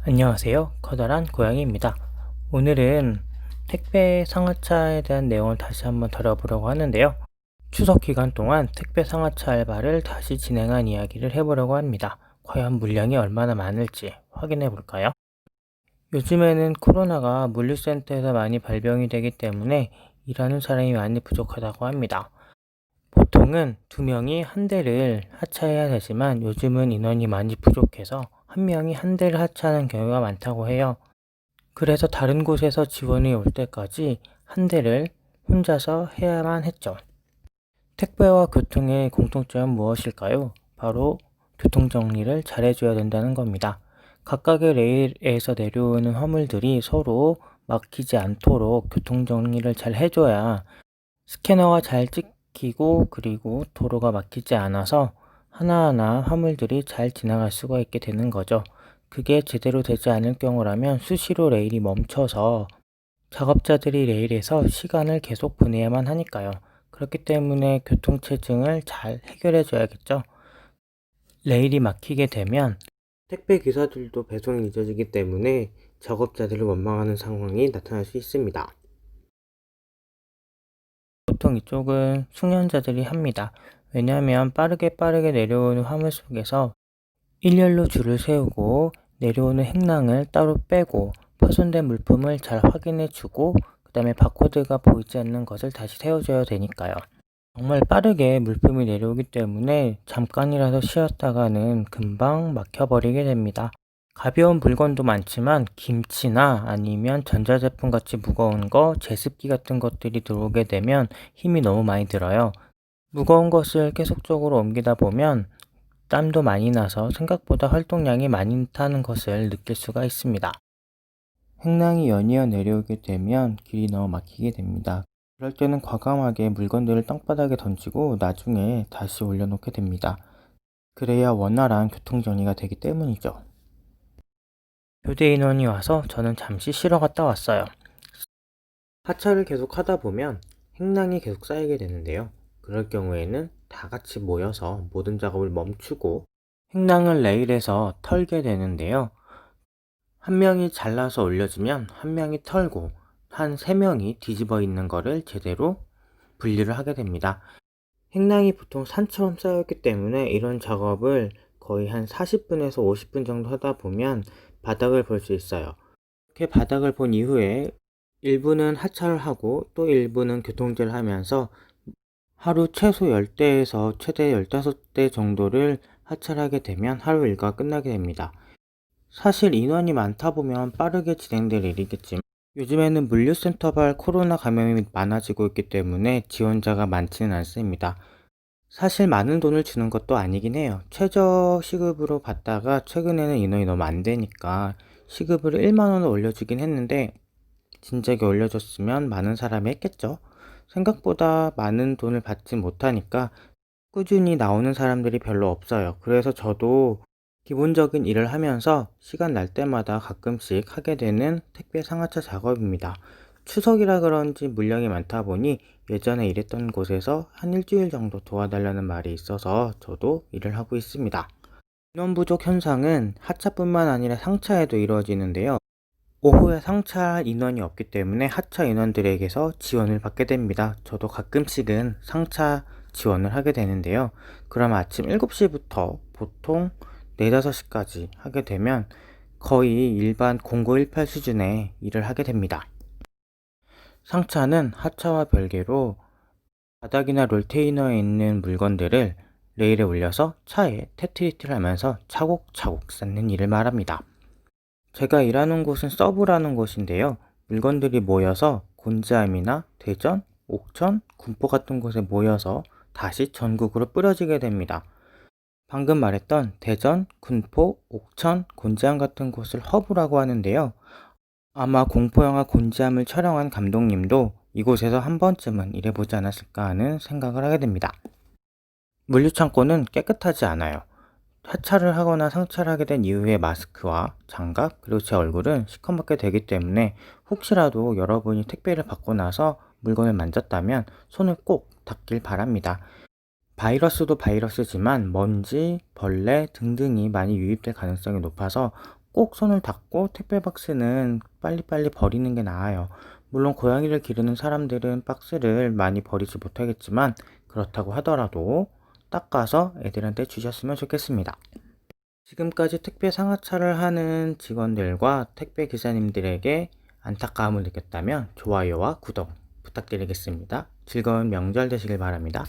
안녕하세요. 커다란 고양이입니다. 오늘은 택배 상하차에 대한 내용을 다시 한번 다뤄보려고 하는데요. 추석 기간 동안 택배 상하차 알바를 다시 진행한 이야기를 해보려고 합니다. 과연 물량이 얼마나 많을지 확인해 볼까요? 요즘에는 코로나가 물류센터에서 많이 발병이 되기 때문에 일하는 사람이 많이 부족하다고 합니다. 보통은 2명이 한 대를 하차해야 되지만 요즘은 인원이 많이 부족해서 1명이 한 대를 하차하는 경우가 많다고 해요. 그래서 다른 곳에서 지원이 올 때까지 한 대를 혼자서 해야만 했죠. 택배와 교통의 공통점은 무엇일까요? 바로 교통정리를 잘해줘야 된다는 겁니다. 각각의 레일에서 내려오는 화물들이 서로 막히지 않도록 교통정리를 잘 해줘야 스캐너가 잘 찍히고 그리고 도로가 막히지 않아서 하나하나 화물들이 잘 지나갈 수가 있게 되는 거죠. 그게 제대로 되지 않을 경우라면 수시로 레일이 멈춰서 작업자들이 레일에서 시간을 계속 보내야만 하니까요. 그렇기 때문에 교통체증을 잘 해결해 줘야겠죠. 레일이 막히게 되면 택배 기사들도 배송이 늦어지기 때문에 작업자들을 원망하는 상황이 나타날 수 있습니다. 보통 이쪽은 숙련자들이 합니다. 왜냐하면 빠르게 내려오는 화물 속에서 일렬로 줄을 세우고 내려오는 행랑을 따로 빼고 파손된 물품을 잘 확인해 주고 그 다음에 바코드가 보이지 않는 것을 다시 세워줘야 되니까요. 정말 빠르게 물품이 내려오기 때문에 잠깐이라도 쉬었다가는 금방 막혀버리게 됩니다. 가벼운 물건도 많지만 김치나 아니면 전자제품 같이 무거운 거, 제습기 같은 것들이 들어오게 되면 힘이 너무 많이 들어요. 무거운 것을 계속적으로 옮기다 보면 땀도 많이 나서 생각보다 활동량이 많이 타는 것을 느낄 수가 있습니다. 행랑이 연이어 내려오게 되면 길이 너무 막히게 됩니다. 그럴 때는 과감하게 물건들을 땅바닥에 던지고 나중에 다시 올려놓게 됩니다. 그래야 원활한 교통정리가 되기 때문이죠. 교대 인원이 와서 저는 잠시 쉬러 갔다 왔어요. 하차를 계속 하다 보면 행랑이 계속 쌓이게 되는데요. 그럴 경우에는 다 같이 모여서 모든 작업을 멈추고 행랑을 레일에서 털게 되는데요. 한 명이 잘라서 올려주면 한 명이 털고 한 3명이 뒤집어 있는 거를 제대로 분리를 하게 됩니다. 행랑이 보통 산처럼 쌓였기 때문에 이런 작업을 거의 한 40분에서 50분 정도 하다 보면 바닥을 볼 수 있어요. 이렇게 바닥을 본 이후에 일부는 하차를 하고 또 일부는 교통제를 하면서 하루 최소 10대에서 최대 15대 정도를 하차를 하게 되면 하루 일과가 끝나게 됩니다. 사실 인원이 많다 보면 빠르게 진행될 일이겠지만 요즘에는 물류센터발 코로나 감염이 많아지고 있기 때문에 지원자가 많지는 않습니다. 사실 많은 돈을 주는 것도 아니긴 해요. 최저 시급으로 받다가 최근에는 인원이 너무 안 되니까 시급을 1만 원을 올려주긴 했는데 진작에 올려줬으면 많은 사람이 했겠죠. 생각보다 많은 돈을 받지 못하니까 꾸준히 나오는 사람들이 별로 없어요. 그래서 저도 기본적인 일을 하면서 시간 날 때마다 가끔씩 하게 되는 택배 상하차 작업입니다. 추석이라 그런지 물량이 많다 보니 예전에 일했던 곳에서 한 일주일 정도 도와달라는 말이 있어서 저도 일을 하고 있습니다. 인원 부족 현상은 하차뿐만 아니라 상차에도 이루어지는데요. 오후에 상차 인원이 없기 때문에 하차 인원들에게서 지원을 받게 됩니다. 저도 가끔씩은 상차 지원을 하게 되는데요. 그럼 아침 7시부터 보통 4, 5시까지 하게 되면 거의 일반 0918 수준의 일을 하게 됩니다. 상차는 하차와 별개로 바닥이나 롤테이너에 있는 물건들을 레일에 올려서 차에 테트리트를 하면서 차곡차곡 쌓는 일을 말합니다. 제가 일하는 곳은 서브라는 곳인데요. 물건들이 모여서 곤지암이나 대전, 옥천, 군포 같은 곳에 모여서 다시 전국으로 뿌려지게 됩니다. 방금 말했던 대전, 군포, 옥천, 곤지암 같은 곳을 허브라고 하는데요. 아마 공포영화 곤지암을 촬영한 감독님도 이곳에서 한 번쯤은 일해보지 않았을까 하는 생각을 하게 됩니다. 물류창고는 깨끗하지 않아요. 하차를 하거나 상차를 하게 된 이후에 마스크와 장갑 그리고 제 얼굴은 시커멓게 되기 때문에 혹시라도 여러분이 택배를 받고 나서 물건을 만졌다면 손을 꼭 닦길 바랍니다. 바이러스도 바이러스지만 먼지, 벌레 등등이 많이 유입될 가능성이 높아서 꼭 손을 닦고 택배 박스는 빨리빨리 버리는 게 나아요. 물론 고양이를 기르는 사람들은 박스를 많이 버리지 못하겠지만 그렇다고 하더라도 닦아서 애들한테 주셨으면 좋겠습니다. 지금까지 택배 상하차를 하는 직원들과 택배 기사님들에게 안타까움을 느꼈다면 좋아요와 구독 부탁드리겠습니다. 즐거운 명절 되시길 바랍니다.